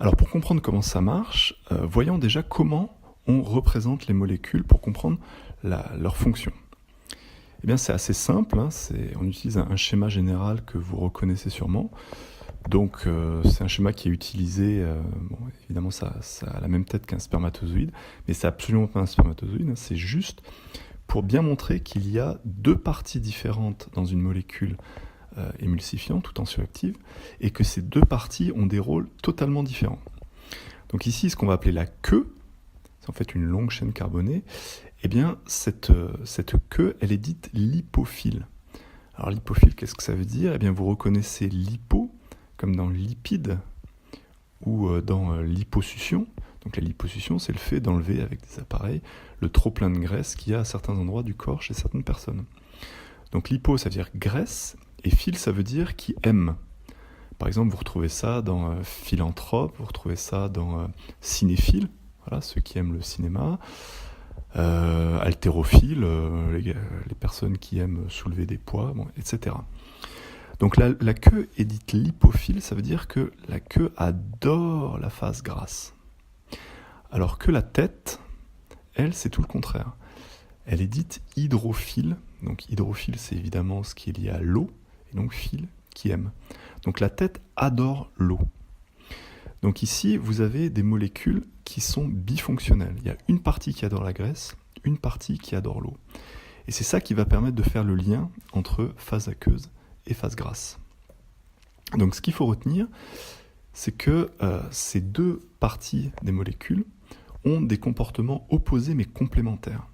Alors pour comprendre comment ça marche, voyons déjà comment on représente les molécules pour comprendre leur fonction. Eh bien c'est assez simple, on utilise un schéma général que vous reconnaissez sûrement. Donc c'est un schéma qui est utilisé, évidemment ça a la même tête qu'un spermatozoïde, mais c'est absolument pas un spermatozoïde, c'est juste pour bien montrer qu'il y a deux parties différentes dans une molécule émulsifiante ou tensioactive, et que ces deux parties ont des rôles totalement différents. Donc ici, ce qu'on va appeler la queue, c'est en fait une longue chaîne carbonée, eh bien cette queue, elle est dite lipophile. Alors lipophile, qu'est-ce que ça veut dire ? Eh bien vous reconnaissez lipo, comme dans lipide, ou dans liposuction. Donc la liposuction, c'est le fait d'enlever avec des appareils le trop-plein de graisse qu'il y a à certains endroits du corps chez certaines personnes. Donc lipo, ça veut dire graisse, et phile, ça veut dire qui aime. Par exemple, vous retrouvez ça dans philanthrope, vous retrouvez ça dans cinéphile, voilà, ceux qui aiment le cinéma, haltérophile, les personnes qui aiment soulever des poids, etc. Donc la queue est dite lipophile, ça veut dire que la queue adore la phase grasse. Alors que la tête, elle, c'est tout le contraire. Elle est dite hydrophile. Donc hydrophile, c'est évidemment ce qui est lié à l'eau, et donc phile, qui aime. Donc la tête adore l'eau. Donc ici, vous avez des molécules qui sont bifonctionnelles. Il y a une partie qui adore la graisse, une partie qui adore l'eau. Et c'est ça qui va permettre de faire le lien entre phase aqueuse et phase grasse. Donc ce qu'il faut retenir, c'est que ces deux parties des molécules ont des comportements opposés mais complémentaires.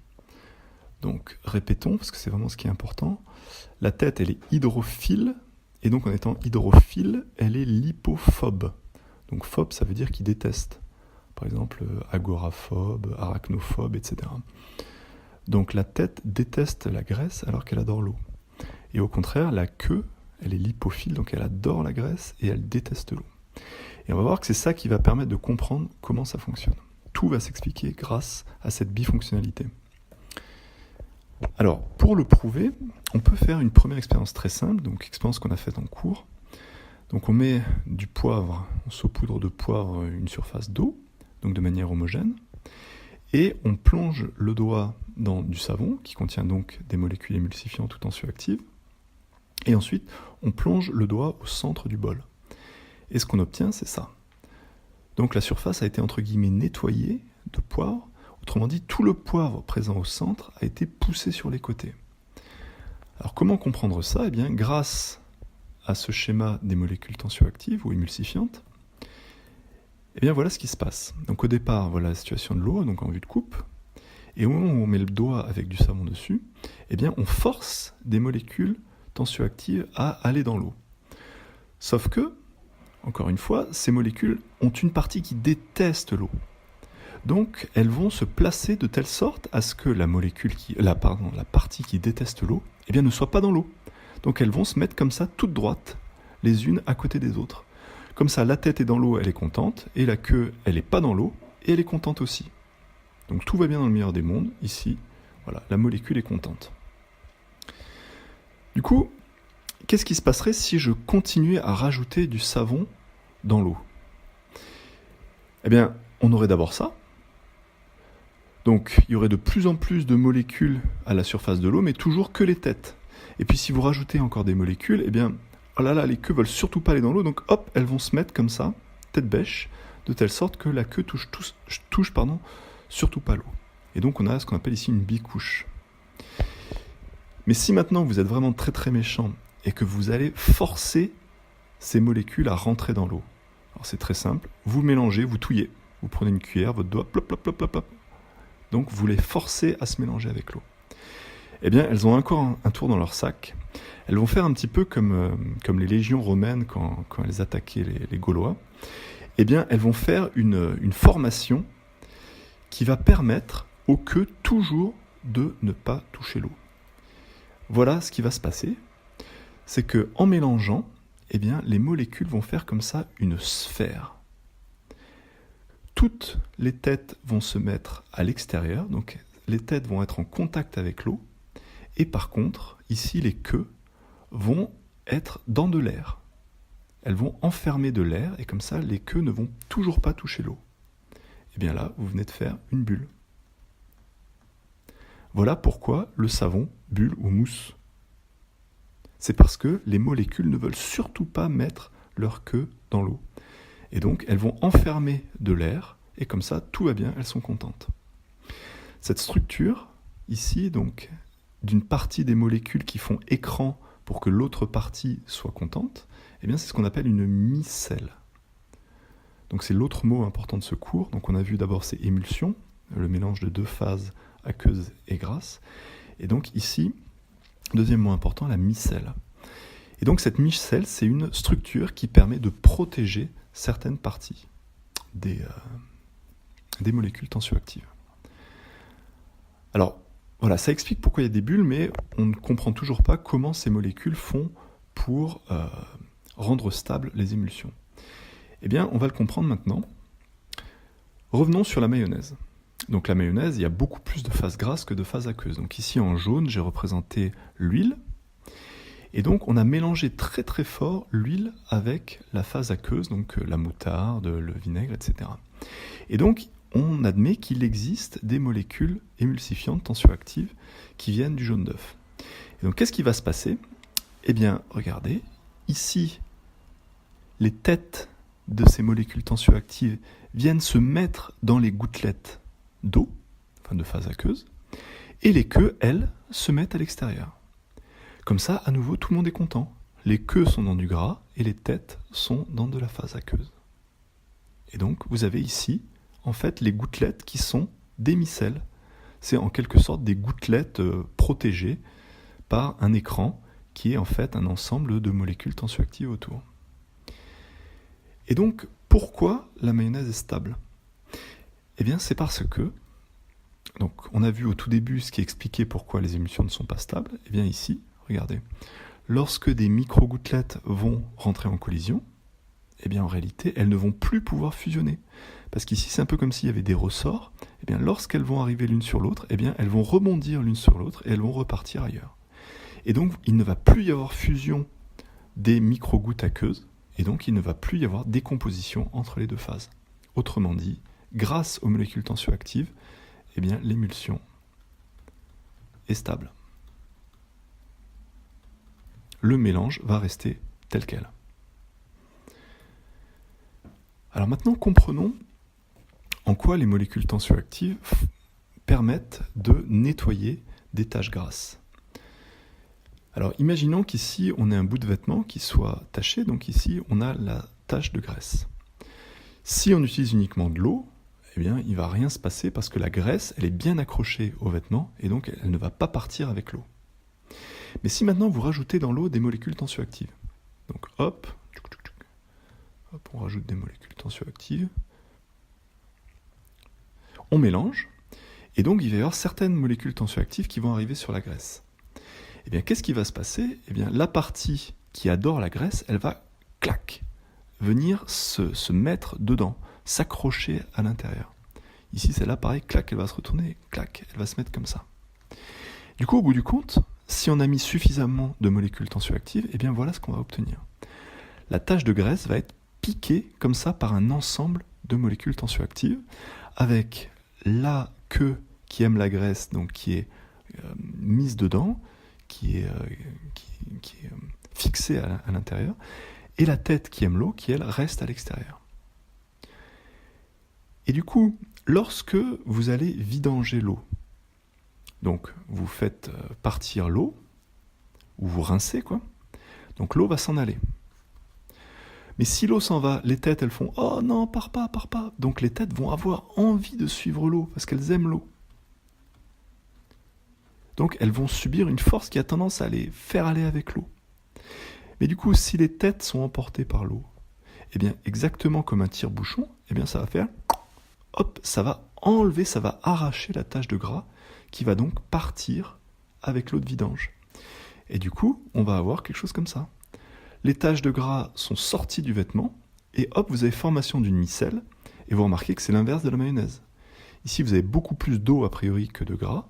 Donc répétons, parce que c'est vraiment ce qui est important. La tête, elle est hydrophile, et donc en étant hydrophile, elle est lipophobe. Donc phobe, ça veut dire qu'il déteste. Par exemple, agoraphobe, arachnophobe, etc. Donc la tête déteste la graisse alors qu'elle adore l'eau. Et au contraire, la queue, elle est lipophile, donc elle adore la graisse et elle déteste l'eau. Et on va voir que c'est ça qui va permettre de comprendre comment ça fonctionne. Tout va s'expliquer grâce à cette bifonctionnalité. Alors, pour le prouver, on peut faire une première expérience très simple, donc expérience qu'on a faite en cours. Donc on met du poivre, on saupoudre de poivre une surface d'eau, donc de manière homogène, et on plonge le doigt dans du savon, qui contient donc des molécules émulsifiantes ou tensioactives, et ensuite on plonge le doigt au centre du bol. Et ce qu'on obtient, c'est ça. Donc la surface a été entre guillemets nettoyée de poivre. Autrement dit, tout le poivre présent au centre a été poussé sur les côtés. Alors comment comprendre ça ? Eh bien, grâce à ce schéma des molécules tensioactives ou émulsifiantes, eh bien voilà ce qui se passe. Donc au départ, voilà la situation de l'eau, donc en vue de coupe, et au moment où on met le doigt avec du savon dessus, eh bien on force des molécules tensioactives à aller dans l'eau. Sauf que, encore une fois, ces molécules ont une partie qui déteste l'eau. Donc, elles vont se placer de telle sorte à ce que la partie qui déteste l'eau, eh bien, ne soit pas dans l'eau. Donc, elles vont se mettre comme ça, toutes droites, les unes à côté des autres. Comme ça, la tête est dans l'eau, elle est contente, et la queue, elle n'est pas dans l'eau, et elle est contente aussi. Donc, tout va bien dans le meilleur des mondes. Ici, voilà, la molécule est contente. Du coup, qu'est-ce qui se passerait si je continuais à rajouter du savon dans l'eau ? Eh bien, on aurait d'abord ça. Donc, il y aurait de plus en plus de molécules à la surface de l'eau, mais toujours que les têtes. Et puis, si vous rajoutez encore des molécules, eh bien, oh là là, les queues veulent surtout pas aller dans l'eau, donc hop, elles vont se mettre comme ça, tête bêche, de telle sorte que la queue touche surtout pas l'eau. Et donc, on a ce qu'on appelle ici une bicouche. Mais si maintenant vous êtes vraiment très très méchant et que vous allez forcer ces molécules à rentrer dans l'eau, alors c'est très simple, vous mélangez, vous touillez, vous prenez une cuillère, votre doigt, plop, plop, plop, plop, plop. Donc vous les forcez à se mélanger avec l'eau. Eh bien, elles ont encore un tour dans leur sac. Elles vont faire un petit peu comme les légions romaines quand elles attaquaient les Gaulois. Eh bien, elles vont faire une formation qui va permettre aux queues toujours de ne pas toucher l'eau. Voilà ce qui va se passer. C'est qu'en mélangeant, eh bien, les molécules vont faire comme ça une sphère. Toutes les têtes vont se mettre à l'extérieur, donc les têtes vont être en contact avec l'eau, et par contre, ici, les queues vont être dans de l'air. elles vont enfermer de l'air, et comme ça, les queues ne vont toujours pas toucher l'eau. Et bien là, vous venez de faire une bulle. Voilà pourquoi le savon, bulle ou mousse. C'est parce que les molécules ne veulent surtout pas mettre leur queue dans l'eau. Et donc, elles vont enfermer de l'air, et comme ça, tout va bien, elles sont contentes. Cette structure, ici, donc, d'une partie des molécules qui font écran pour que l'autre partie soit contente, eh bien, c'est ce qu'on appelle une micelle. Donc, c'est l'autre mot important de ce cours. Donc, on a vu d'abord ces émulsions, le mélange de deux phases aqueuses et grasses. Et donc, ici, deuxième mot important, la micelle. Et donc, cette micelle, c'est une structure qui permet de protéger certaines parties des molécules tensioactives. Alors, voilà, ça explique pourquoi il y a des bulles, mais on ne comprend toujours pas comment ces molécules font pour rendre stables les émulsions. Eh bien, on va le comprendre maintenant. Revenons sur la mayonnaise. Donc la mayonnaise, il y a beaucoup plus de phases grasses que de phases aqueuses. Donc ici, en jaune, j'ai représenté l'huile. Et donc, on a mélangé très très fort l'huile avec la phase aqueuse, donc la moutarde, le vinaigre, etc. Et donc, on admet qu'il existe des molécules émulsifiantes tensioactives qui viennent du jaune d'œuf. Et donc, qu'est-ce qui va se passer ? Eh bien, regardez, ici, les têtes de ces molécules tensioactives viennent se mettre dans les gouttelettes d'eau, enfin de phase aqueuse, et les queues, elles, se mettent à l'extérieur. Comme ça, à nouveau, tout le monde est content. Les queues sont dans du gras et les têtes sont dans de la phase aqueuse. Et donc, vous avez ici, en fait, les gouttelettes qui sont des micelles. C'est en quelque sorte des gouttelettes protégées par un écran qui est en fait un ensemble de molécules tensioactives autour. Et donc, pourquoi la mayonnaise est stable ? Eh bien, c'est parce que, donc, on a vu au tout début ce qui expliquait pourquoi les émulsions ne sont pas stables. Eh bien, ici, regardez, lorsque des micro-gouttelettes vont rentrer en collision, eh bien, en réalité, elles ne vont plus pouvoir fusionner. Parce qu'ici, c'est un peu comme s'il y avait des ressorts. Eh bien, lorsqu'elles vont arriver l'une sur l'autre, eh bien, elles vont rebondir l'une sur l'autre et elles vont repartir ailleurs. Et donc, il ne va plus y avoir fusion des micro-gouttes aqueuses, et donc il ne va plus y avoir décomposition entre les deux phases. Autrement dit, grâce aux molécules tensioactives, eh bien, l'émulsion est stable. Le mélange va rester tel quel. Alors maintenant, comprenons en quoi les molécules tensioactives permettent de nettoyer des taches grasses. Alors imaginons qu'ici on ait un bout de vêtement qui soit taché, donc ici on a la tache de graisse. Si on utilise uniquement de l'eau, eh bien il ne va rien se passer parce que la graisse elle est bien accrochée au vêtement et donc elle ne va pas partir avec l'eau. Mais si maintenant vous rajoutez dans l'eau des molécules tensioactives, donc hop, on rajoute des molécules tensioactives, on mélange, et donc il va y avoir certaines molécules tensioactives qui vont arriver sur la graisse. Eh bien, qu'est-ce qui va se passer ? Eh bien, la partie qui adore la graisse, elle va, clac, venir se mettre dedans, s'accrocher à l'intérieur. Ici, celle-là, pareil, clac, elle va se retourner, clac, elle va se mettre comme ça. Du coup, au bout du compte, si on a mis suffisamment de molécules tensioactives, eh bien, voilà ce qu'on va obtenir. La tache de graisse va être piquée comme ça par un ensemble de molécules tensioactives, avec la queue qui aime la graisse, donc qui est mise dedans, qui est fixée à l'intérieur, et la tête qui aime l'eau, qui elle reste à l'extérieur. Et du coup, lorsque vous allez vidanger l'eau, donc vous faites partir l'eau, ou vous rincez, quoi, donc l'eau va s'en aller. Mais si l'eau s'en va, les têtes elles font « Oh non, pars pas !» Donc les têtes vont avoir envie de suivre l'eau, parce qu'elles aiment l'eau. Donc elles vont subir une force qui a tendance à les faire aller avec l'eau. Mais du coup, si les têtes sont emportées par l'eau, eh bien exactement comme un tire-bouchon, eh bien ça va faire, hop, ça va enlever, ça va arracher la tache de gras qui va donc partir avec l'eau de vidange. Et du coup, on va avoir quelque chose comme ça. Les taches de gras sont sorties du vêtement et hop, vous avez formation d'une micelle et vous remarquez que c'est l'inverse de la mayonnaise. Ici, vous avez beaucoup plus d'eau a priori que de gras.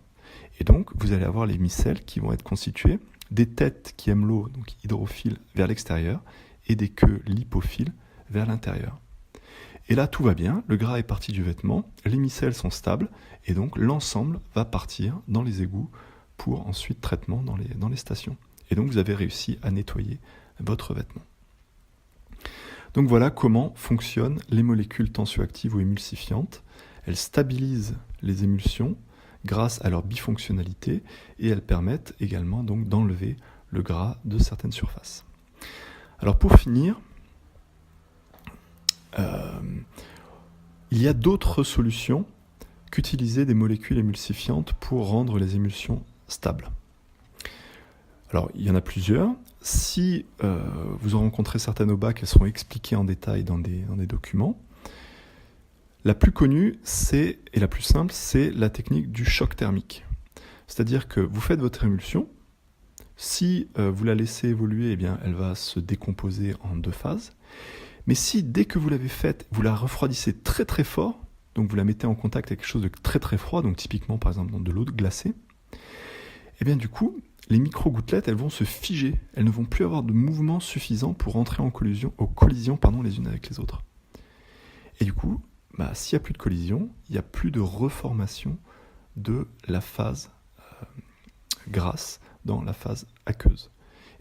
Et donc, vous allez avoir les micelles qui vont être constituées des têtes qui aiment l'eau, donc hydrophiles, vers l'extérieur, et des queues lipophiles vers l'intérieur. Et là, tout va bien, le gras est parti du vêtement, les micelles sont stables, et donc l'ensemble va partir dans les égouts pour ensuite traitement dans les stations. Et donc vous avez réussi à nettoyer votre vêtement. Donc voilà comment fonctionnent les molécules tensioactives ou émulsifiantes. Elles stabilisent les émulsions grâce à leur bifonctionnalité et elles permettent également donc d'enlever le gras de certaines surfaces. Alors pour finir, il y a d'autres solutions qu'utiliser des molécules émulsifiantes pour rendre les émulsions stables. Alors il y en a plusieurs. Si vous en rencontrez certaines au bac, elles seront expliquées en détail dans des documents. La plus connue, et la plus simple, c'est la technique du choc thermique. C'est-à-dire que vous faites votre émulsion, si vous la laissez évoluer, eh bien, elle va se décomposer en 2 phases. Mais si, dès que vous l'avez faite, vous la refroidissez très très fort, donc vous la mettez en contact avec quelque chose de très très froid, donc typiquement par exemple dans de l'eau glacée, eh bien du coup, les micro-gouttelettes, elles vont se figer, elles ne vont plus avoir de mouvement suffisant pour entrer en collision les unes avec les autres. Et du coup, s'il n'y a plus de collision, il n'y a plus de reformation de la phase grasse dans la phase aqueuse.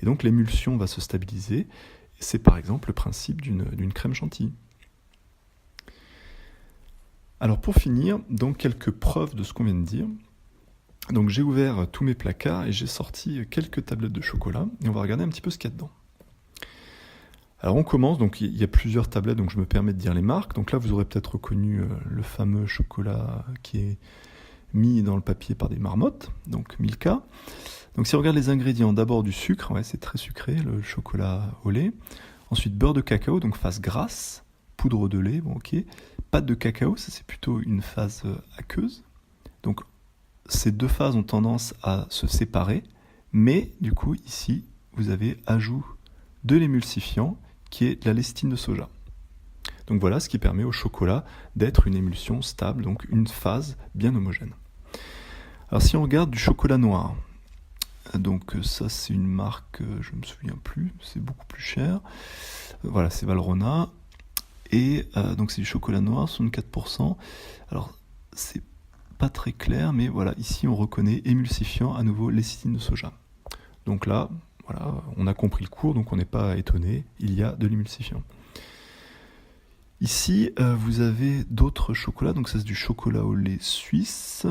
Et donc l'émulsion va se stabiliser. C'est par exemple le principe d'une crème chantilly. Alors pour finir, donc quelques preuves de ce qu'on vient de dire. Donc j'ai ouvert tous mes placards et j'ai sorti quelques tablettes de chocolat et on va regarder un petit peu ce qu'il y a dedans. Alors on commence, donc il y a plusieurs tablettes, donc je me permets de dire les marques. Donc là vous aurez peut-être reconnu le fameux chocolat qui est mis dans le papier par des marmottes, donc Milka. Donc si on regarde les ingrédients, d'abord du sucre, c'est très sucré, le chocolat au lait. Ensuite beurre de cacao, donc phase grasse, poudre de lait, pâte de cacao, ça c'est plutôt une phase aqueuse. Donc ces 2 phases ont tendance à se séparer, mais du coup ici vous avez ajout de l'émulsifiant qui est de la lécithine de soja. Donc voilà ce qui permet au chocolat d'être une émulsion stable, donc une phase bien homogène. Alors si on regarde du chocolat noir, donc ça c'est une marque, je ne me souviens plus, c'est beaucoup plus cher. Voilà, c'est Valrhona. Et donc c'est du chocolat noir, 64%. Alors c'est pas très clair, mais voilà, ici on reconnaît émulsifiant, à nouveau lécithine de soja. Donc là, voilà, on a compris le cours, donc on n'est pas étonné, il y a de l'émulsifiant. Ici, vous avez d'autres chocolats, donc ça c'est du chocolat au lait suisse,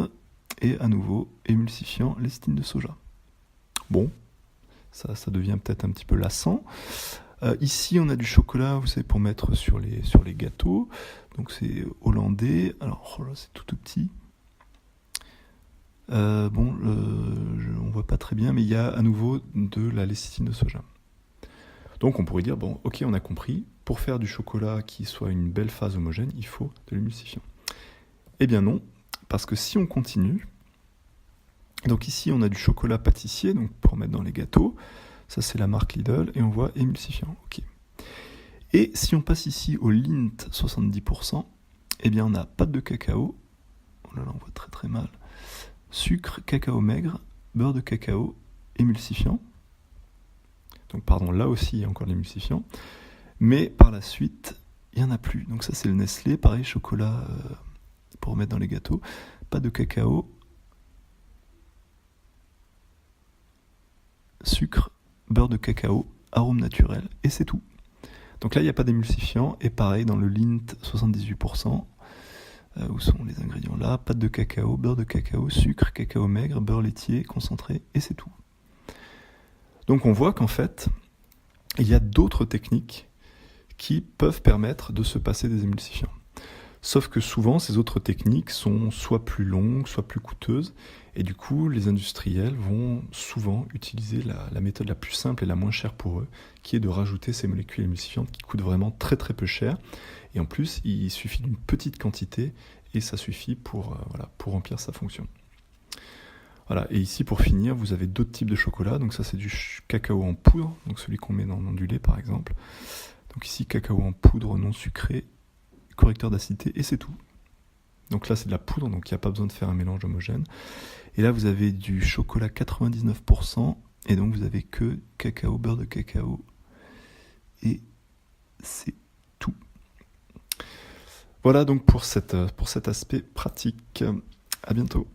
et à nouveau émulsifiant, lécithine de soja. Bon, ça devient peut-être un petit peu lassant. Ici, on a du chocolat, vous savez, pour mettre sur les gâteaux. Donc c'est hollandais. Alors là, c'est tout petit. On voit pas très bien, mais il y a à nouveau de la lécithine de soja. Donc on pourrait dire, bon, ok, on a compris. Pour faire du chocolat qui soit une belle phase homogène, il faut de l'émulsifiant. Eh bien non, parce que si on continue, donc ici on a du chocolat pâtissier, donc pour mettre dans les gâteaux, ça c'est la marque Lidl, et on voit émulsifiant, ok. Et si on passe ici au Lindt 70%, eh bien on a pâte de cacao, oh là là on voit très très mal, sucre, cacao maigre, beurre de cacao, émulsifiant. Donc pardon, là aussi il y a encore l'émulsifiant, mais par la suite il n'y en a plus. Donc ça c'est le Nestlé, pareil, chocolat pour mettre dans les gâteaux, pâte de cacao, sucre, beurre de cacao, arôme naturel, et c'est tout. Donc là, il n'y a pas d'émulsifiant, et pareil, dans le Lindt 78%, où sont les ingrédients là, pâte de cacao, beurre de cacao, sucre, cacao maigre, beurre laitier, concentré, et c'est tout. Donc on voit qu'en fait, il y a d'autres techniques qui peuvent permettre de se passer des émulsifiants. Sauf que souvent, ces autres techniques sont soit plus longues, soit plus coûteuses, et du coup, les industriels vont souvent utiliser la méthode la plus simple et la moins chère pour eux, qui est de rajouter ces molécules émulsifiantes qui coûtent vraiment très très peu cher, et en plus, il suffit d'une petite quantité, et ça suffit pour remplir sa fonction. Voilà, et ici, pour finir, vous avez d'autres types de chocolat, donc ça c'est du cacao en poudre, donc celui qu'on met dans du lait par exemple. Donc ici, cacao en poudre non sucré, correcteur d'acidité, et c'est tout. Donc là c'est de la poudre, donc il n'y a pas besoin de faire un mélange homogène. Et là vous avez du chocolat 99%, et donc vous avez que cacao, beurre de cacao et c'est tout. Voilà donc pour cet aspect pratique. À bientôt.